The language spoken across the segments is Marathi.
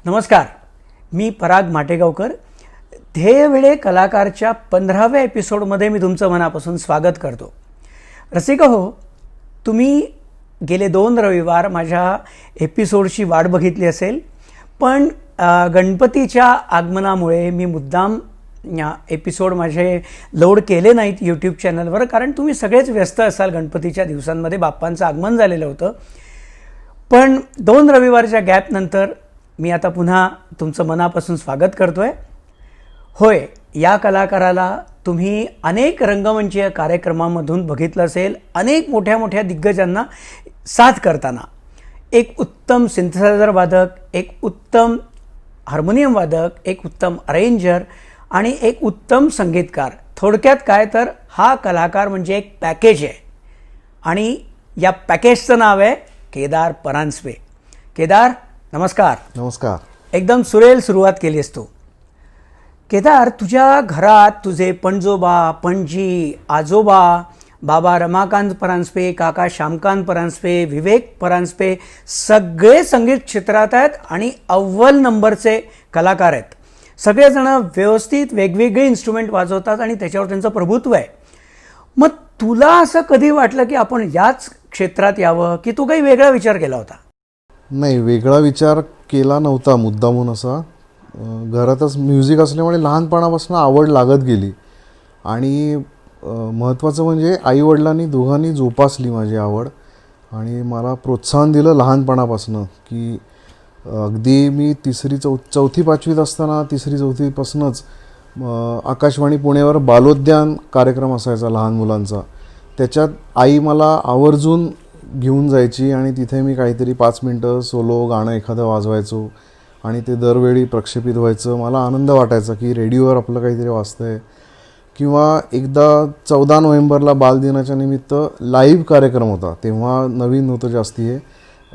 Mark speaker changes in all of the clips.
Speaker 1: नमस्कार, मी पराग माटेगावकर. ध्येयवेळे कलाकारच्या 15व्या एपिसोडमध्ये मी तुमचं मनापासून स्वागत करतो. रसिक हो, तुम्ही गेले 2 रविवार माझ्या एपिसोडची वाट बघितली असेल, पण गणपतीच्या आगमनामुळे मी मुद्दाम एपिसोड माझे लोड केले नाहीत यूट्यूब चॅनलवर, कारण तुम्ही सगळेच व्यस्त असाल. गणपतीच्या दिवसांमध्ये बाप्पांचं आगमन झालेलं होतं. पण 2 रविवारच्या गॅपनंतर मी आता पुन्हा तुमचं मनापासून स्वागत करतो आहे. होय, या कलाकाराला तुम्ही अनेक रंगमंचीय कार्यक्रमांमधून बघितलं असेल, अनेक मोठ्या मोठ्या दिग्गजांना साथ करताना. एक उत्तम सिंथसायझर वादक, एक उत्तम हार्मोनियम वादक, एक उत्तम अरेंजर आणि एक उत्तम संगीतकार. थोडक्यात काय तर हा कलाकार म्हणजे एक पॅकेज आहे. आणि या पॅकेजचं नाव आहे केदार परांजपे. केदार, नमस्कार.
Speaker 2: नमस्कार.
Speaker 1: एकदम सुरेल सुरुवात केली असतो. केदार, तुझ्या घरात तुझे पणजोबा, पणजी, आजोबा, बाबा रमाकांत परांजपे, काका श्यामकांत परांजपे, विवेक परांजपे सगळे संगीत क्षेत्रात आहेत आणि अव्वल नंबरचे कलाकार आहेत. सगळेजण व्यवस्थित वेगवेगळे इन्स्ट्रुमेंट वाजवतात आणि त्याच्यावर त्यांचं प्रभुत्व आहे. मग तुला असं कधी वाटलं की आपण याच क्षेत्रात यावं, की तू काही वेगळा विचार केला होता?
Speaker 2: नाही, वेगळा विचार केला नव्हता मुद्दामून असा. घरातच म्युझिक असल्यामुळे लहानपणापासून आवड लागत गेली. आणि महत्त्वाचं म्हणजे आईवडिलांनी दोघांनी जोपासली माझी आवड आणि मला प्रोत्साहन दिलं लहानपणापासून. की अगदी मी 4-5वीत असताना 3-4पासूनच आकाशवाणी पुणेवर बालोद्यान कार्यक्रम असायचा लहान मुलांचा. त्याच्यात आई मला आवर्जून घेऊन जायची आणि तिथे मी काहीतरी 5 मिनटं सोलो गाणं एखादं वाजवायचो आणि ते दरवेळी प्रक्षेपित व्हायचं. मला आनंद वाटायचा की रेडिओवर आपलं काहीतरी वाजतं आहे. किंवा एकदा 14 नोव्हेंबरला बालदिनाच्या निमित्त लाईव्ह कार्यक्रम होता. तेव्हा नवीन होतं जास्ती हे,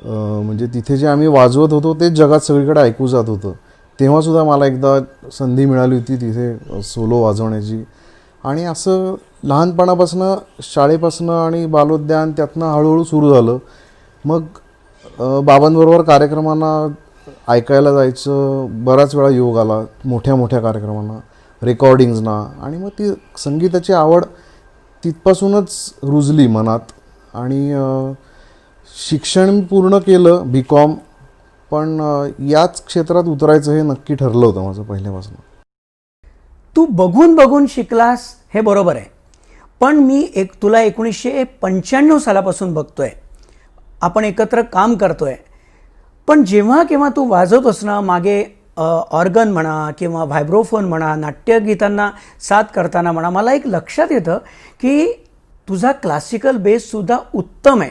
Speaker 2: म्हणजे तिथे जे आम्ही वाजवत होतो ते जगात सगळीकडे ऐकू जात होतं. तेव्हासुद्धा मला एकदा संधी मिळाली होती तिथे सोलो वाजवण्याची. आणि असं लहानपणापासून, शाळेपासून आणि बालोद्यान त्यातनं हळूहळू सुरू झालं. मग बाबांबरोबर कार्यक्रमांना ऐकायला जायचं. बराच वेळा योग आला मोठ्या मोठ्या कार्यक्रमांना, रेकॉर्डिंग्जना. आणि मग ती संगीताची आवड तिथपासूनच रुजली मनात. आणि शिक्षण पूर्ण केलं BCom, पण याच क्षेत्रात उतरायचं हे नक्की ठरलं होतं माझं पहिल्यापासून.
Speaker 1: तू बघून बघून शिकलास हे बरोबर आहे, पण मी तुला 1995 सालापासून बघतोय. आपण एकत्र काम करतोय. पण जेव्हा केव्हा तू वाजवतोस ना, मागे ऑर्गन म्हणा किंवा व्हायब्रोफोन म्हणा, नाट्यगीतांना साथ करताना म्हणा, मला एक लक्षात येतं की तुझा क्लासिकल बेससुद्धा उत्तम आहे.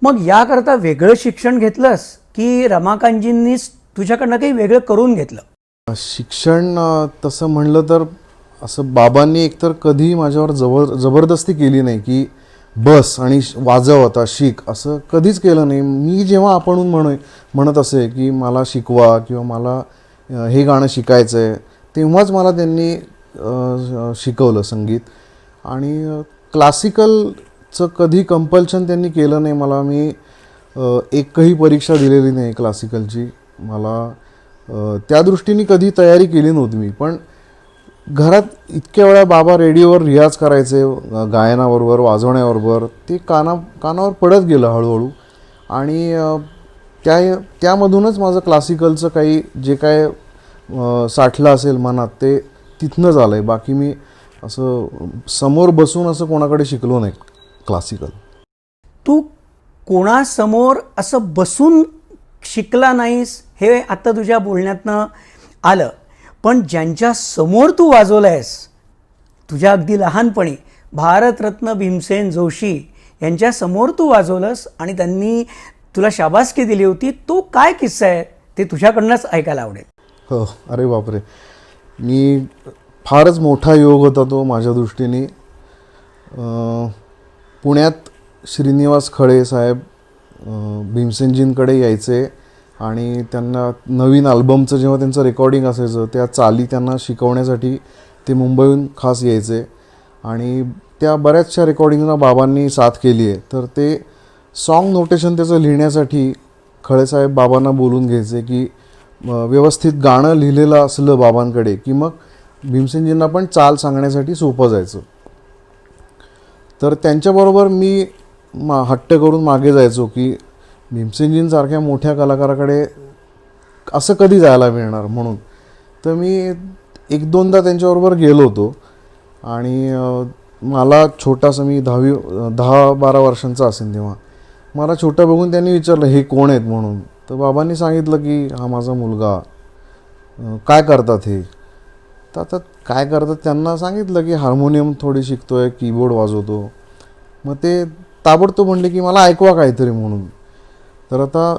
Speaker 1: मग याकरता वेगळं शिक्षण घेतलंस की रमाकांतजींनीच तुझ्याकडनं काही वेगळं करून घेतलं?
Speaker 2: शिक्षण तसं म्हणलं तर असं बाबांनी एकतर कधी माझ्यावर जबरदस्ती केली नाही की बस आणि वाजव आता शिक, असं कधीच केलं नाही. मी जेव्हा आपण म्हणत असे की मला शिकवा किंवा मला हे गाणं शिकायचं आहे, तेव्हाच मला त्यांनी शिकवलं संगीत. आणि क्लासिकलचं कधी कंपल्शन त्यांनी केलं नाही मला. मी एकही परीक्षा दिलेली नाही क्लासिकलची. मला त्या दृष्टीने कधी तयारी केली नव्हती मी. पण घरात इतक्या वेळा बाबा रेडिओवर रियाज करायचे गायनाबरोबर, वाजवण्याबरोबर, ते कानावर पडत गेलं हळूहळू. आणि त्यामधूनच माझं क्लासिकलचं काही जे काय साठलं असेल मनात ते तिथनं झालं आहे. बाकी मी असं समोर बसून असं कोणाकडे शिकलो नाही क्लासिकल.
Speaker 1: तू कोणासमोर असं बसून शिकला नाहीस हे आत्ता तुझ्या बोलण्यातनं आलं. पण ज्यांच्या समोर तू वाजवलं आहेस, तुझ्या अगदी लहानपणी भारतरत्न भीमसेन जोशी यांच्या समोर तू वाजवलंस आणि त्यांनी तुला शाबासकी दिली होती. तो काय किस्सा आहे ते तुझ्याकडनंच ऐकायला आवडेल.
Speaker 2: हो, अरे बापरे, मी फारच मोठा योग होता तो माझ्या दृष्टीने. पुण्यात श्रीनिवास खळे साहेब भीमसेनजींकडे यायचे आणि त्यांना नवीन अल्बमचं जेव्हा त्यांचं रेकॉर्डिंग असायचं त्या चाली त्यांना शिकवण्यासाठी ते मुंबईहून खास यायचे. आणि त्या बऱ्याचशा रेकॉर्डिंगना बाबांनी साथ केली आहे. तर ते सॉन्ग नोटेशन त्याचं लिहिण्यासाठी खळेसाहेब बाबांना बोलून घ्यायचे की व्यवस्थित गाणं लिहिलेलं असलं बाबांकडे की मग भीमसेनजींना पण चाल सांगण्यासाठी सोपं जायचं. तर त्यांच्याबरोबर मी हट्ट करून मागे जायचो की भीमसेनजींसारख्या मोठ्या कलाकाराकडे असं कधी जायला मिळणार म्हणून. तर मी एक दोनदा त्यांच्याबरोबर गेलो होतो. आणि मला छोटासा, मी 10-12 वर्षांचा असेल तेव्हा, मला छोटा बघून त्यांनी विचारलं हे कोण आहेत म्हणून. तर बाबांनी सांगितलं की हा माझा मुलगा, काय करतात हे. तर आता काय करतात त्यांना सांगितलं की हार्मोनियम थोडी शिकतोय, कीबोर्ड वाजवतो. मग ते ताबडतोब म्हणले की मला ऐकवा काहीतरी म्हणून. तर आता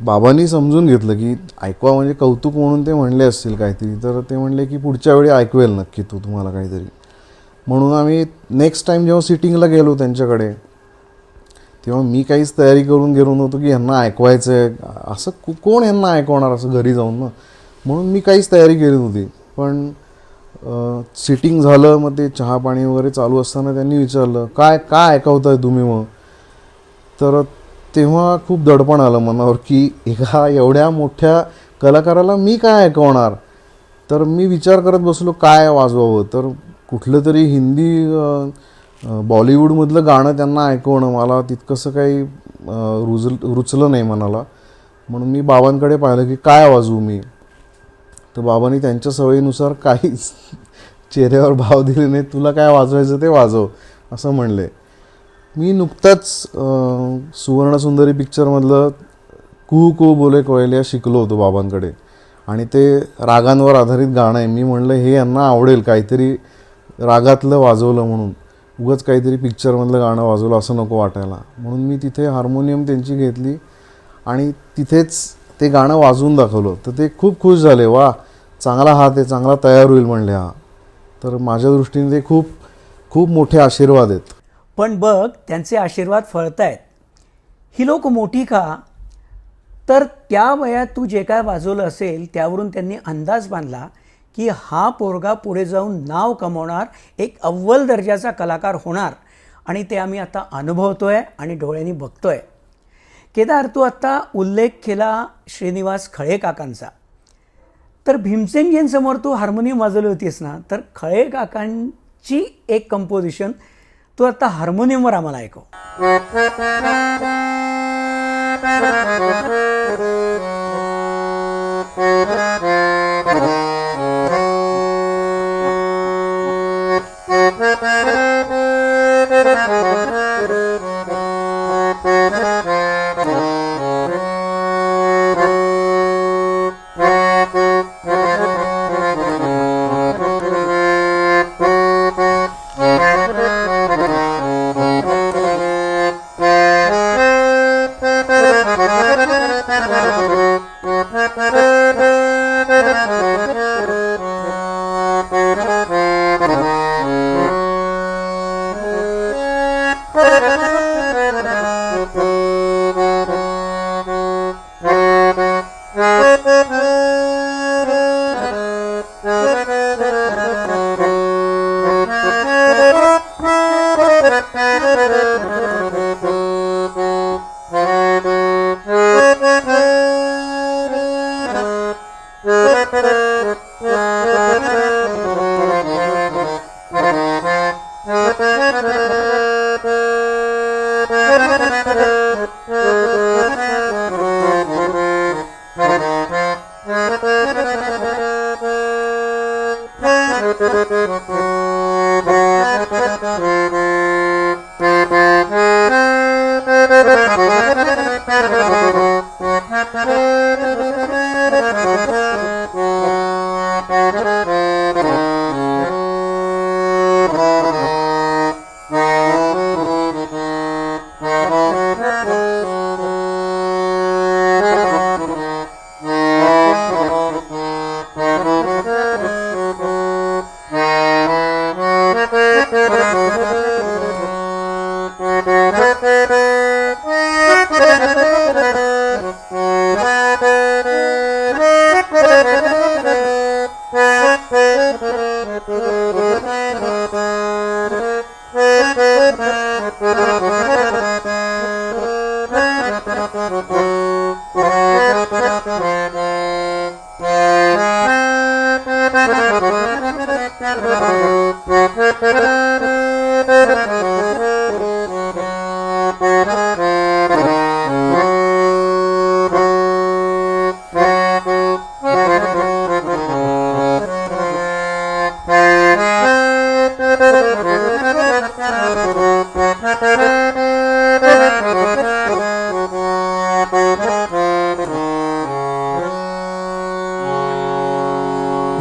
Speaker 2: बाबांनी समजून घेतलं की ऐकवा म्हणजे कौतुक म्हणून ते म्हणले असतील काहीतरी. तर ते म्हणले की पुढच्या वेळी ऐकवेल नक्की तू तुम्हाला काहीतरी. म्हणून आम्ही नेक्स्ट टाईम जेव्हा सिटिंगला गेलो त्यांच्याकडे, तेव्हा मी काहीच तयारी करून गेलो नव्हतो की ह्यांना ऐकवायचं आहे. असं कोण ह्यांना ऐकवणार असं घरी जाऊन ना. म्हणून मी काहीच तयारी केली नव्हती. पण सिटिंग झालं, मग ते चहा पाणी वगैरे चालू असताना त्यांनी विचारलं काय काय ऐकवताय तुम्ही मग. तर तेव्हा खूप दडपण आलं मनावर की एका एवढ्या मोठ्या कलाकाराला मी काय ऐकवणार. तर मी विचार करत बसलो काय वाजवावं. तर कुठलं तरी हिंदी बॉलिवूडमधलं गाणं त्यांना ऐकवणं मला तितकंसं काही रुचलं नाही मनाला. म्हणून मी बाबांकडे पाहिलं की काय वाजवू मी. तर बाबांनी त्यांच्या सवयीनुसार काहीच चेहऱ्यावर भाव दिले नाही, तुला काय वाजवायचं ते वाजव असं म्हणले. मी नुकताच सुवर्णसुंदरी पिक्चरमधलं कू कू बोले कोयलिया शिकलो होतो बाबांकडे. आणि ते रागांवर आधारित गाणं आहे. मी म्हणलं हे यांना आवडेल, काहीतरी रागातलं वाजवलं म्हणून, उगाच काहीतरी पिक्चरमधलं गाणं वाजवलं असं नको वाटायला. म्हणून मी तिथे हार्मोनियम त्यांची घेतली आणि तिथेच ते गाणं वाजवून दाखवलं. तर ते खूप खुश झाले, वा चांगला हात आहे, चांगला तयार होईल म्हणले हा. तर माझ्या दृष्टीने ते खूप खूप मोठे आशीर्वाद आहेत.
Speaker 1: पण बघ, त्यांचे आशीर्वाद फळत आहेत. ही लोक मोठी का, तर त्या वयात तू जे काय वाजवलं असेल त्यावरून त्यांनी अंदाज बांधला की हा पोरगा पुढे जाऊन नाव कमवणार, एक अव्वल दर्जाचा कलाकार होणार. आणि ते आम्ही आता अनुभवतोय आणि डोळ्यांनी बघतोय. केदार, तू आत्ता उल्लेख केला श्रीनिवास खळे काकांचा. तर भीमसेनजींसमोर तू हार्मोनियम वाजवली होतीस ना, तर खळे काकांची एक कंपोजिशन तू आता हार्मोनियमवर आम्हाला ऐकव.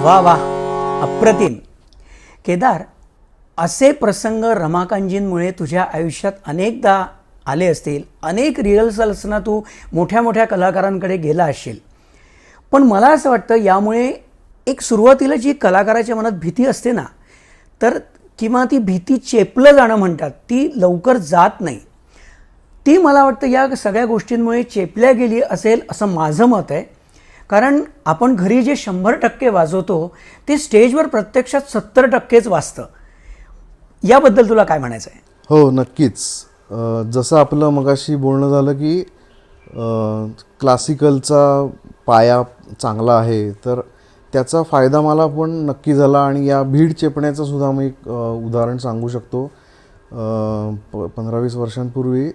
Speaker 1: वा वा, अप्रतिम. केदार, असे प्रसंग रमाकांतजींमुळे तुझ्या आयुष्यात अनेकदा आले असतील. अनेक रिहर्सल्सना तू मोठ्या मोठ्या कलाकारांकडे गेला असशील. पण मला असं वाटतं यामुळे एक सुरुवातीला जी कलाकाराच्या मनात भीती असते ना, तर किंवा ती भीती चेपलं जाणं म्हणतात, ती लवकर जात नाही. ती मला वाटतं या सगळ्या गोष्टींमुळे चेपल्या गेली असेल असं माझं मत आहे. कारण आपण घरी जे 100% वाजवतो ते स्टेजवर प्रत्यक्षात 70%च वाजतं. याबद्दल तुला काय म्हणायचं आहे?
Speaker 2: हो, नक्कीच. जसं आपलं मगाशी बोलणं झालं की क्लासिकलचा पाया चांगला आहे, तर त्याचा फायदा मला पण नक्की झाला. आणि या भीड चेपण्याचं सुद्धा मी एक उदाहरण सांगू शकतो. 15-20 वर्षांपूर्वी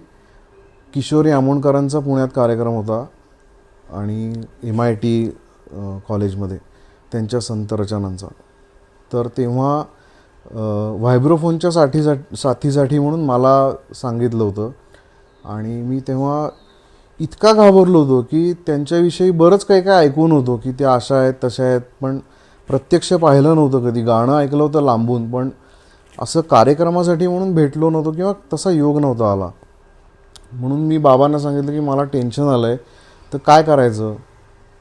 Speaker 2: किशोरी आमोणकरांचा पुण्यात कार्यक्रम होता आणि MIT कॉलेजमध्ये त्यांच्या संत रचनांचा. तर तेव्हा व्हायब्रोफोनच्या साथीसाठी म्हणून मला सांगितलं होतं. आणि मी तेव्हा इतका घाबरलो होतो की त्यांच्याविषयी बरंच काही काय ऐकून होतो की त्या अशा आहेत तशा आहेत, पण प्रत्यक्ष पाहिलं नव्हतं कधी. गाणं ऐकलं होतं लांबून, पण असं कार्यक्रमासाठी म्हणून भेटलो नव्हतो किंवा तसा योग नव्हता आला. म्हणून मी बाबांना सांगितलं की मला टेन्शन आलं आहे, तर काय करायचं.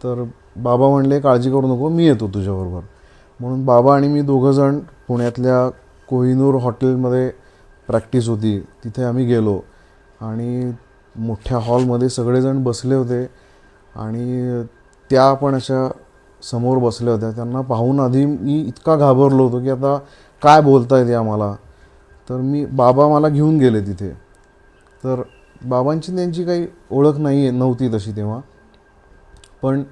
Speaker 2: तर बाबा म्हणले काळजी करू नको, मी येतो तुझ्याबरोबर. म्हणून बाबा आणि मी दोघंजण पुण्यातल्या कोहिनूर हॉटेलमध्ये प्रॅक्टिस होती, तिथे आम्ही गेलो. आणि मोठ्या हॉलमध्ये सगळेजण बसले होते आणि त्या पण अशा समोर बसल्या होत्या. त्यांना पाहून आधी मी इतका घाबरलो होतो की आता काय बोलता येते आम्हाला. तर बाबा मला घेऊन गेले तिथे. तर बाबांची त्यांची काही ओळख नव्हती तशी तेव्हा, पण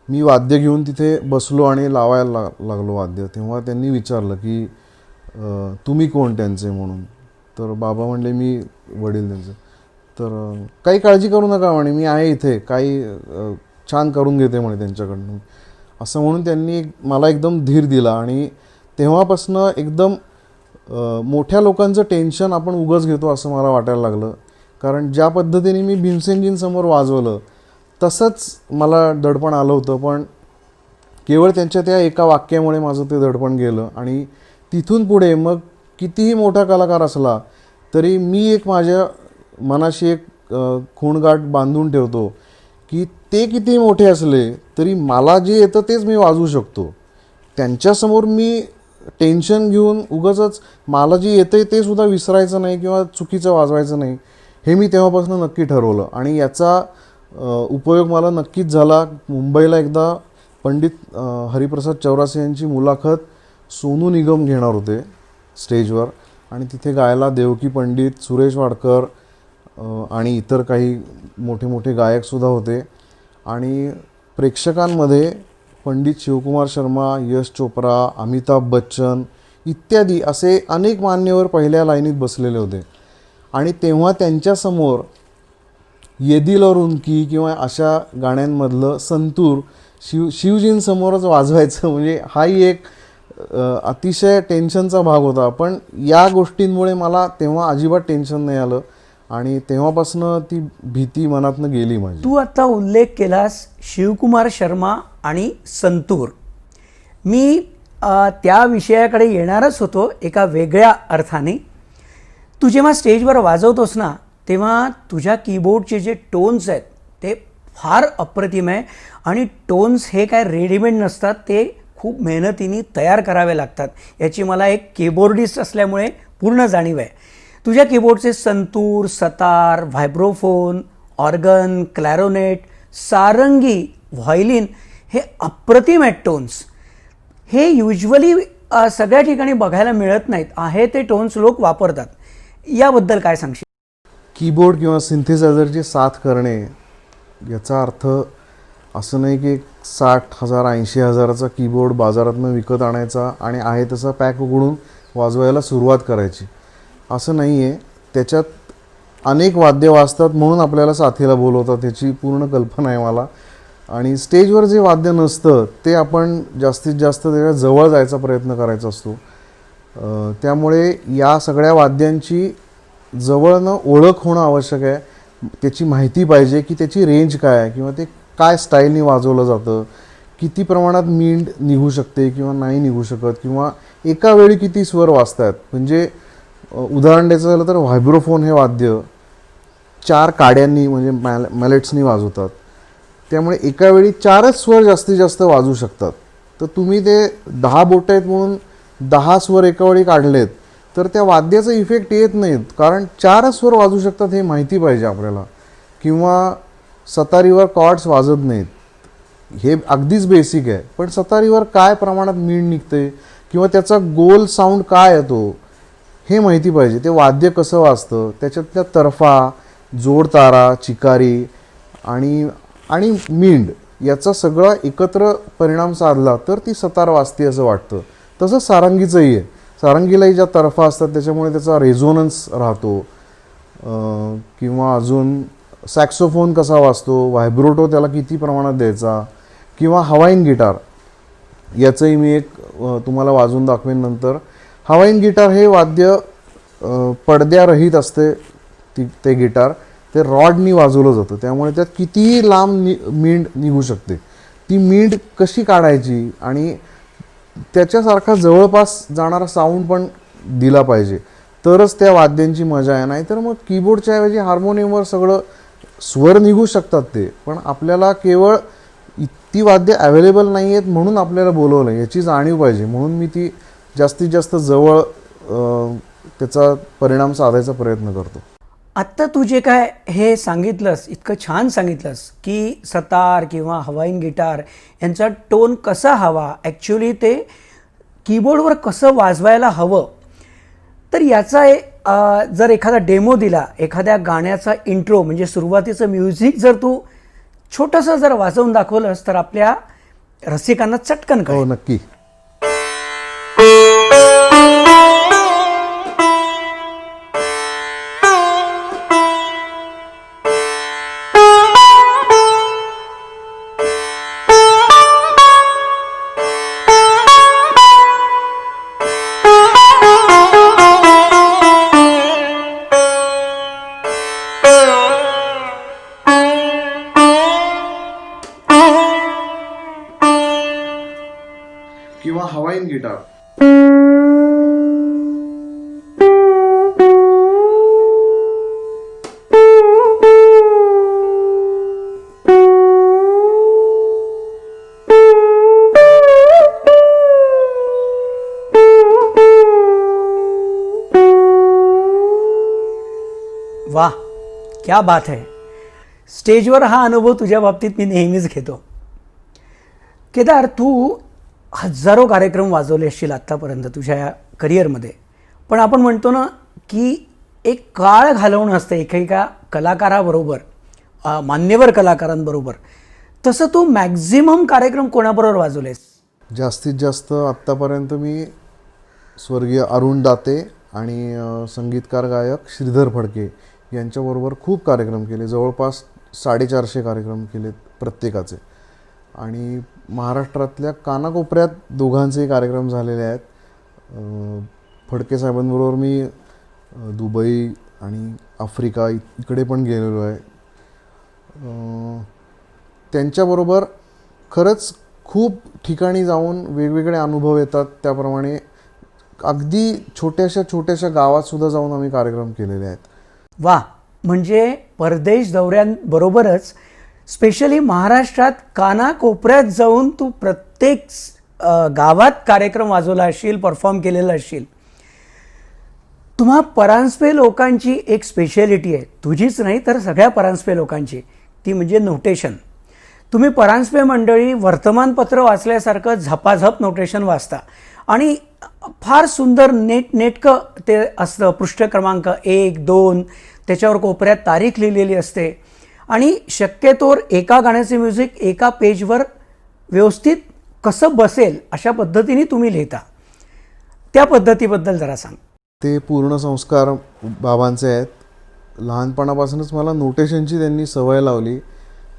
Speaker 2: मी वाद्य घेऊन तिथे बसलो आणि लावायला लागलो वाद्य. तेव्हा त्यांनी विचारलं की तुम्ही कोण त्यांचे म्हणून. तर बाबा म्हणले मी वडील त्यांचे. तर काही काळजी करू नका म्हणे, मी आहे इथे, काही छान करून घेते म्हणे त्यांच्याकडनं, असं म्हणून त्यांनी मला एकदम धीर दिला. आणि तेव्हापासनं एकदम मोठ्या लोकांचं टेन्शन आपण उगाच घेतो असं मला वाटायला लागलं. कारण ज्या पद्धतीने मी भीमसेनजींसमोर वाजवलं तसंच मला दडपण आलं होतं, पण केवळ त्यांच्या त्या एका वाक्यामुळे माझं ते दडपण गेलं. आणि तिथून पुढे मग कितीही मोठा कलाकार असला तरी मी एक माझ्या मनाशी एक खूणगाठ बांधून ठेवतो की ते किती मोठे असले तरी मला जे येतं तेच मी वाजवू शकतो. त्यांच्यासमोर मी टेन्शन घेऊन उगाचच मला जे येतं ते सुद्धा विसरायचं नाही किंवा चुकीचं वाजवायचं नाही, हे मी तेव्हापासून नक्की ठरवलं. आणि याचा उपयोग मला नक्कीच झाला. मुंबईला एकदा पंडित हरिप्रसाद चौरासे यांची मुलाखत सोनू निगम घेणार होते स्टेजवर, आणि तिथे गायला देवकी पंडित, सुरेश वाडकर आणि इतर काही मोठे मोठे गायकसुद्धा होते. आणि प्रेक्षकांमध्ये पंडित शिवकुमार शर्मा, यश चोप्रा, अमिताभ बच्चन इत्यादी असे अनेक मान्यवर पहिल्या लाईनीत बसलेले होते. आणि तेव्हा त्यांच्यासमोर ये दिल और उनकी किंवा अशा गाण्यांमधलं संतूर शिवजींसमोरच वाजवायचं म्हणजे हाही एक अतिशय टेन्शनचा भाग होता. पण या गोष्टींमुळे मला तेव्हा अजिबात टेन्शन नाही आलं आणि तेव्हापासनं ती भीती मनातनं गेली माझी.
Speaker 1: तू आता उल्लेख केलास शिवकुमार शर्मा आणि संतूर. मी त्या विषयाकडे येणारच होतो एका वेगळ्या अर्थाने. तू जेव्हा स्टेजवर वाजवतोस ना तेव्हा तुझ्या कीबोर्डचे जे टोन्स आहेत ते फार अप्रतिम आहे. आणि टोन्स हे काय रेडीमेड नसतात, ते खूप मेहनतीने तयार करावे लागतात. याची मला एक कीबोर्डिस्ट असल्यामुळे पूर्ण जाणीव आहे. तुझ्या कीबोर्डचे संतूर, सतार, व्हायब्रोफोन, ऑर्गन, क्लॅरोनेट, सारंगी, व्हायलिन हे अप्रतिम आहेत टोन्स. हे युजली सगळ्या ठिकाणी बघायला मिळत नाहीत. आहे ते टोन्स लोक वापरतात. याबद्दल काय सांगशील?
Speaker 2: कीबोर्ड किंवा सिंथेसायझरची साथ करणे याचा अर्थ असं नाही की 60,000 80,000चा कीबोर्ड बाजारातून विकत आणायचा आणि आहे तसा पॅक उघडून वाजवायला सुरुवात करायची, असं नाही आहे. त्याच्यात अनेक वाद्य वाजतात म्हणून आपल्याला साथीला बोलवतात, याची पूर्ण कल्पना आहे मला. आणि स्टेजवर जे वाद्य नसतं ते आपण जास्तीत जास्त त्याच्या जवळ जायचा प्रयत्न करायचा असतो. त्यामुळे या सगळ्या वाद्यांची जवळनं ओळख होणं आवश्यक आहे. त्याची माहिती पाहिजे की त्याची रेंज काय आहे किंवा ते काय स्टाईलनी वाजवलं जातं, किती प्रमाणात मींड निघू शकते किंवा नाही निघू शकत, किंवा एका वेळी किती स्वर वाजतात. म्हणजे उदाहरण द्यायचं झालं तर व्हायब्रोफोन हे वाद्य 4 काड्यांनी म्हणजे मॅलेट्सनी वाजवतात. त्यामुळे एका वेळी 4च स्वर जास्तीत जास्त वाजू शकतात. तर तुम्ही ते 10 बोटं आहेत म्हणून 10 स्वर एका वेळी काढलेत तर त्या वाद्याचा इफेक्ट येत नाहीत, कारण 4च स्वर वाजू शकतात हे माहिती पाहिजे आपल्याला. किंवा सतारीवर कॉर्ड्स वाजत नाहीत, हे अगदीच बेसिक आहे. पण सतारीवर काय प्रमाणात मींड निघते किंवा त्याचा गोल साऊंड काय येतो हे माहिती पाहिजे. ते वाद्य कसं वाजतं, त्याच्यातल्या तर्फा, जोडतारा, चिकारी आणि मींड याचा सगळा एकत्र परिणाम साधला तर ती सतार वाजते असं वाटतं. तसं सारंगीचंही आहे. सारंगीलाही ज्या तर्फा असतात त्याच्यामुळे त्याचा रेझोनन्स राहतो. किंवा अजून सॅक्सोफोन कसा वाजतो, व्हायब्रोटो त्याला किती प्रमाणात द्यायचा, किंवा हवाईन गिटार याचंही मी एक तुम्हाला वाजवून दाखवेन नंतर. हवाईन गिटार हे वाद्य पडद्यारहित असते. ते गिटार ते रॉडनी वाजवलं जातं, त्यामुळे त्यात कितीही लांब मींड निघू शकते. ती मींड कशी काढायची आणि त्याच्यासारखा जवळपास जाणारा साऊंड पण दिला पाहिजे तरच त्या वाद्यांची मजा आहे. नाहीतर मग कीबोर्डच्या ऐवजी हार्मोनियमवर सगळं स्वर निघू शकतात ते, पण आपल्याला केवळ ती वाद्य अवेलेबल नाही आहेत म्हणून आपल्याला बोलवलं याची जाणीव पाहिजे. म्हणून मी ती जास्तीत जास्त जवळ त्याचा परिणाम साधायचा प्रयत्न करतो.
Speaker 1: आत्ता तू जे काय हे सांगितलंस, इतकं छान सांगितलंस की सतार किंवा हवाईन गिटार यांचा टोन कसा हवा, ॲक्च्युली ते कीबोर्डवर कसं वाजवायला हवं, तर याचा जर एखादा डेमो दिला, एखाद्या गाण्याचा इंट्रो म्हणजे सुरुवातीचं म्युझिक जर तू छोटंसं जर वाजवून दाखवलंस तर आपल्या रसिकांना चटकन कळेल.
Speaker 2: हो, नक्की. किंवा हवाईन गिटार.
Speaker 1: वाह, क्या बात है. स्टेजवर हा अनुभव तुझ्या बाबतीत मी नेहमीच घेतो. केदार, तू हजारो कार्यक्रम वाजवले असतील आत्तापर्यंत तुझ्या करिअरमध्ये, पण आपण म्हणतो ना की एक काळ घालवणं असतं एकेका कलाकाराबरोबर, मान्यवर कलाकारांबरोबर. तसं तू मॅक्झिमम कार्यक्रम कोणाबरोबर वाजवलेस?
Speaker 2: जास्तीत जास्त आत्तापर्यंत मी स्वर्गीय अरुण दाते आणि संगीतकार गायक श्रीधर फडके यांच्याबरोबर खूप कार्यक्रम केले. जवळपास 450 कार्यक्रम केलेत प्रत्येकाचे. आणि महाराष्ट्रातल्या कानाकोपऱ्यात दोघांचेही कार्यक्रम झालेले आहेत. फडके साहेबांबरोबर मी दुबई आणि आफ्रिका इकडे पण गेलेलो आहे. त्यांच्याबरोबर खरंच खूप ठिकाणी जाऊन वेगवेगळे अनुभव येतात. त्याप्रमाणे अगदी छोट्याशा छोट्याशा गावातसुद्धा जाऊन आम्ही कार्यक्रम केलेले आहेत.
Speaker 1: वा, म्हणजे परदेश दौऱ्यांबरोबरच स्पेशली महाराष्ट्रात कानाकोपऱ्यात जाऊन तू प्रत्येक गावात कार्यक्रम वाजवला असशील, परफॉर्म केलेला असशील. तुम्हा परांजपे लोकांची एक स्पेशालिटी आहे, तुझीच नाही तर सगळ्या परांजपे लोकांची, ती म्हणजे नोटेशन. तुम्ही परांजपे मंडळी वर्तमानपत्र वाचल्यासारखं झपाझप नोटेशन वाचता आणि फार सुंदर नेटकं ते असतं. पृष्ठ क्रमांक 1, 2, त्याच्यावर कोपऱ्यात तारीख लिहिलेली असते आणि शक्यतोवर एका गाण्याचे म्युझिक एका पेजवर व्यवस्थित कसं बसेल अशा पद्धतीने तुम्ही लिहिता. त्या पद्धतीबद्दल जरा सांग.
Speaker 2: ते पूर्ण संस्कार बाबांचे आहेत. लहानपणापासूनच मला नोटेशनची त्यांनी सवय लावली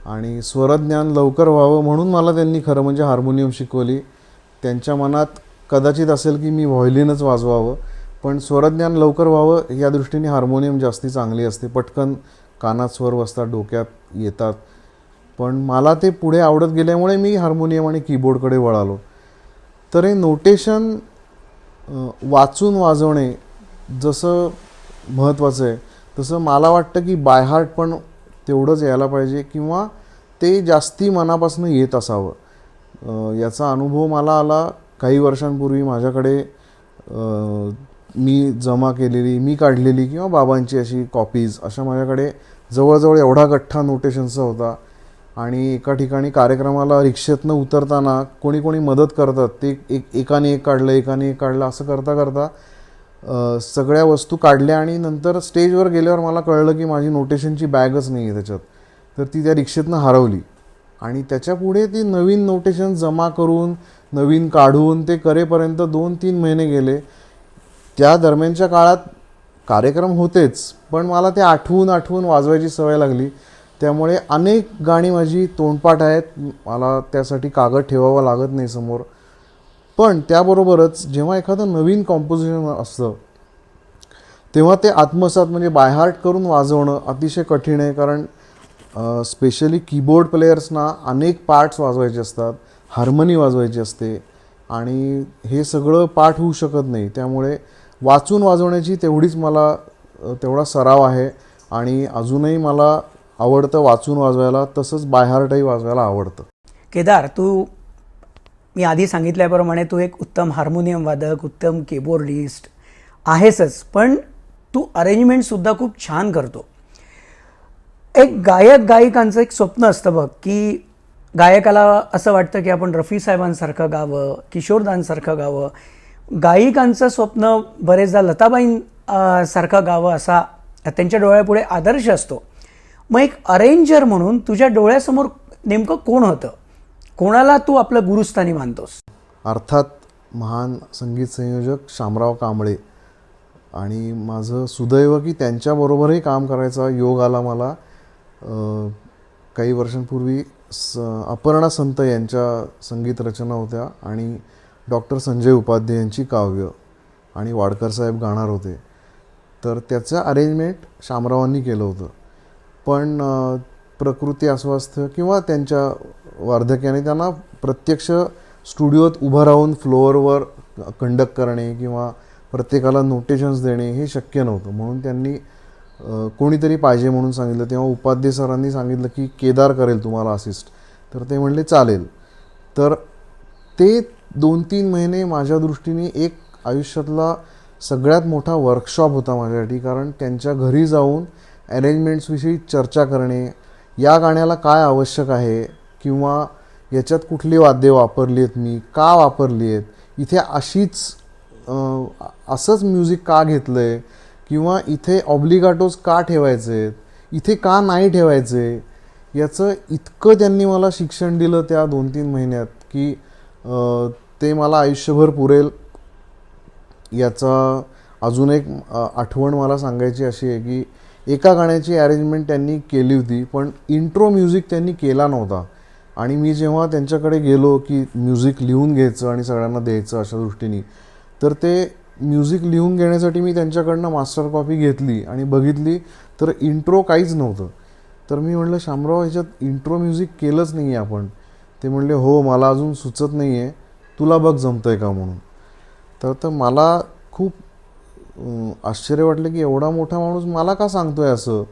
Speaker 2: आणि स्वरज्ञान लवकर व्हावं म्हणून मला त्यांनी खरं म्हणजे हार्मोनियम शिकवली. त्यांच्या मनात कदाचित असेल की मी व्हायोलिनच वाजवावं, पण स्वरज्ञान लवकर व्हावं या दृष्टीने हार्मोनियम जास्ती चांगली असते. पटकन कानात स्वर बसतात, डोक्यात येतात. पण मला ते पुढे आवडत गेल्यामुळे मी हार्मोनियम आणि कीबोर्डकडे वळालो. तर हे नोटेशन वाचून वाजवणे जसं महत्त्वाचं आहे, तसं मला वाटतं की बाय हार्ट पण तेवढंच यायला पाहिजे किंवा ते जास्ती मनापासून येत असावं. याचा अनुभव मला आला काही वर्षांपूर्वी. माझ्याकडे मी जमा केलेली, मी काढलेली किंवा बाबांची अशी कॉपीज, अशा माझ्याकडे जवळजवळ एवढा गठ्ठा नोटेशनचा होता. आणि एका ठिकाणी कार्यक्रमाला रिक्षेतनं उतरताना कोणी कोणी मदत करतात, ते एकाने एक काढलं असं करता करता सगळ्या वस्तू काढल्या आणि नंतर स्टेजवर गेल्यावर मला कळलं की माझी नोटेशनची बॅगच नाही आहे त्याच्यात. तर ती त्या रिक्षेतनं हरवली आणि त्याच्यापुढे ती नवीन नोटेशन जमा करून नवीन काढून ते करेपर्यंत 2-3 महिने गेले. त्या दरम्यानच्या काळात कार्यक्रम होतेच, पण मला ते आठवून वाजवायची सवय लागली. त्यामुळे अनेक गाणी माझी तोंडपाठ आहेत. मला त्यासाठी कागद ठेवावा लागत नाही समोर. पण त्याबरोबरच जेव्हा एखादं नवीन कॉम्पोजिशन असतं तेव्हा ते आत्मसात म्हणजे बायहार्ट करून वाजवणं अतिशय कठीण आहे. कारण स्पेशली कीबोर्ड प्लेयर्सना अनेक पार्ट्स वाजवायचे असतात, हार्मनी वाजवायची असते आणि हे सगळं पाठ होऊ शकत नाही. त्यामुळे वाचून वाजवण्याची तेवढा सराव आहे आणि अजूनही मला आवडतं वाचून वाजवायला, तसंच बायहार्टही वाजवायला आवडतं.
Speaker 1: केदार, मी आधी सांगितल्याप्रमाणे तू एक उत्तम हार्मोनियम वादक, उत्तम कीबोर्डिस्ट आहेसच, पण तू अरेंजमेंटसुद्धा खूप छान करतो. एक गायकांचं एक स्वप्न असतं बघ, की गायकाला असं वाटतं की आपण रफी साहेबांसारखं गावं, किशोरदांसारखं गावं. गायिकांचं स्वप्न बरेचदा लताबाईंसारखं गावं असा त्यांच्या डोळ्यापुढे आदर्श असतो. मग एक अरेंजर म्हणून तुझ्या डोळ्यासमोर नेमकं कोण होतं? कोणाला तू आपलं गुरुस्थानी मानतोस?
Speaker 2: अर्थात महान संगीत संयोजक शामराव कांबळे. आणि माझं सुदैव की त्यांच्याबरोबरही काम करायचा योग आला मला. काही वर्षांपूर्वी अपर्णा संत यांच्या संगीत रचना होत्या आणि डॉक्टर संजय उपाध्याय यांची काव्य आणि वाडकर साहेब गाणार होते. तर त्याचं अरेंजमेंट शामरावांनी केलं होतं. पण प्रकृती अस्वास्थ्य किंवा त्यांच्या वार्धक्याने त्यांना प्रत्यक्ष स्टुडिओत उभं राहून फ्लोअरवर कंडक्ट करणे किंवा प्रत्येकाला नोटेशन्स देणे हे शक्य नव्हतं. म्हणून त्यांनी कोणीतरी पाहिजे म्हणून सांगितलं. तेव्हा उपाध्याय सरांनी सांगितलं की केदार करेल तुम्हाला असिस्ट. तर ते म्हणले चालेल. तर ते 2-3 महिने माझ्या दृष्टीने एक आयुष्यातला सगळ्यात मोठा वर्कशॉप होता माझ्यासाठी. कारण त्यांच्या घरी जाऊन अरेंजमेंट्सविषयी चर्चा करणे, या गाण्याला काय आवश्यक आहे किंवा याच्यात कुठली वाद्ये वापरली आहेत, मी का वापरली आहेत, इथे असंच म्युझिक का घेतलं आहे किंवा इथे ऑब्लिगाटोज का ठेवायचे आहेत, इथे का नाही ठेवायचे, याचं इतकं त्यांनी मला शिक्षण दिलं त्या 2-3 महिन्यात की ते मला आयुष्यभर पुरेल. याचा अजून एक आठवण मला सांगायची अशी आहे की एका गाण्याची अरेंजमेंट त्यांनी केली होती पण इंट्रो म्युझिक त्यांनी केला नव्हता. आणि मी जेव्हा त्यांच्याकडे गेलो की म्युझिक लिहून घ्यायचं आणि सगळ्यांना द्यायचं अशा दृष्टीने, तर ते म्युझिक लिहून घेण्यासाठी मी त्यांच्याकडनं मास्टर कॉपी घेतली आणि बघितली तर इंट्रो काहीच नव्हतं. तर मी म्हटलं, शामराव ह्याच्यात इंट्रो म्युझिक केलंच नाही आहे आपण. ते म्हणले, हो मला अजून सुचत नाही आहे, तुला बघ जमतं आहे का म्हणून. तर मला खूप आश्चर्य वाटलं की एवढा मोठा माणूस मला का सांगतोय असं.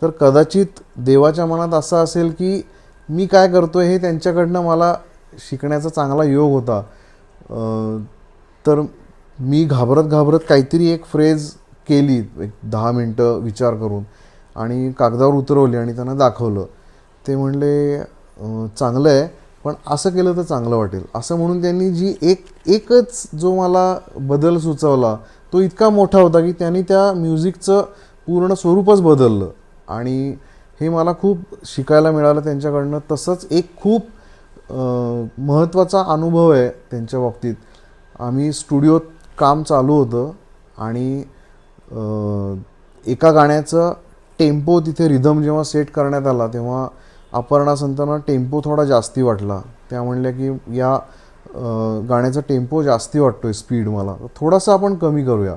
Speaker 2: तर कदाचित देवाच्या मनात असं असेल की मी काय करतोय हे त्यांच्याकडनं मला शिकण्याचा चांगला योग होता. तर मी घाबरत काहीतरी एक फ्रेज केली, एक 10 मिनटं विचार करून आणि कागदावर उतरवली आणि त्यांना दाखवलं. ते म्हणले चांगलं आहे पण असं केलं तर चांगलं वाटेल, असं म्हणून त्यांनी जी एकच जो मला बदल सुचवला तो इतका मोठा होता की त्यांनी त्या म्युझिकचं पूर्ण स्वरूपच बदललं. आणि हे मला खूप शिकायला मिळालं त्यांच्याकडनं. तसंच एक खूप महत्त्वाचा अनुभव आहे त्यांच्या बाबतीत. आम्ही स्टुडिओत काम चालू होतं आणि एका गाण्याचं टेम्पो तिथे रिदम जेव्हा सेट करण्यात आला तेव्हा अपर्णा संतांना टेम्पो थोडा जास्ती वाटला. त्या म्हणल्या की या गाण्याचा टेम्पो जास्ती वाटतोय, स्पीड मला थोडासा आपण कमी करूया.